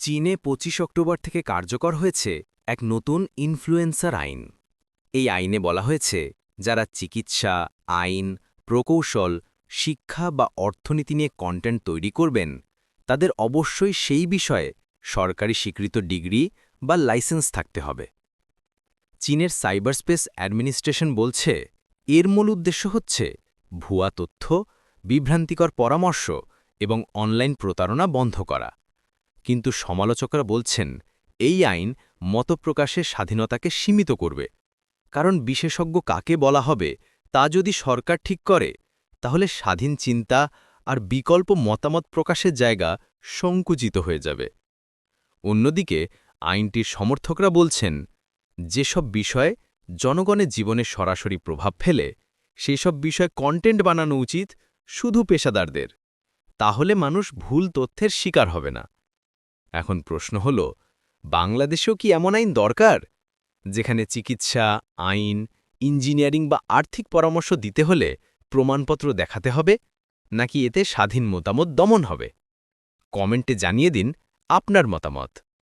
চীনে ২৫ অক্টোবর থেকে কার্যকর হয়েছে এক নতুন ইনফ্লুয়েন্সার আইন। এই আইনে বলা হয়েছে যারা চিকিৎসা, আইন, প্রকৌশল, শিক্ষা বা অর্থনীতি নিয়ে কন্টেন্ট তৈরি করবেন তাদের অবশ্যই সেই বিষয়ে সরকারি স্বীকৃত ডিগ্রি বা লাইসেন্স থাকতে হবে। চীনের সাইবার স্পেস অ্যাডমিনিস্ট্রেশন বলছে এর মূল উদ্দেশ্য হচ্ছে ভুয়া তথ্য, বিভ্রান্তিকর পরামর্শ এবং অনলাইন প্রতারণা বন্ধ করা। কিন্তু সমালোচকরা বলছেন এই আইন মতপ্রকাশের স্বাধীনতাকে সীমিত করবে, কারণ বিশেষজ্ঞ কাকে বলা হবে তা যদি সরকার ঠিক করে তাহলে স্বাধীন চিন্তা আর বিকল্প মতামত প্রকাশের জায়গা সংকুচিত হয়ে যাবে। অন্যদিকে আইনটির সমর্থকরা বলছেন যেসব বিষয় জনগণের জীবনে সরাসরি প্রভাব ফেলে সেই সব বিষয়ে কন্টেন্ট বানানো উচিত শুধু পেশাদারদের, তাহলে মানুষ ভুল তথ্যের শিকার হবে না। এখন প্রশ্ন হল, বাংলাদেশেও কি এমন আইন দরকার যেখানে চিকিৎসা, আইন, ইঞ্জিনিয়ারিং বা আর্থিক পরামর্শ দিতে হলে প্রমাণপত্র দেখাতে হবে, নাকি এতে স্বাধীন মতামত দমন হবে? কমেন্টে জানিয়ে দিন আপনার মতামত।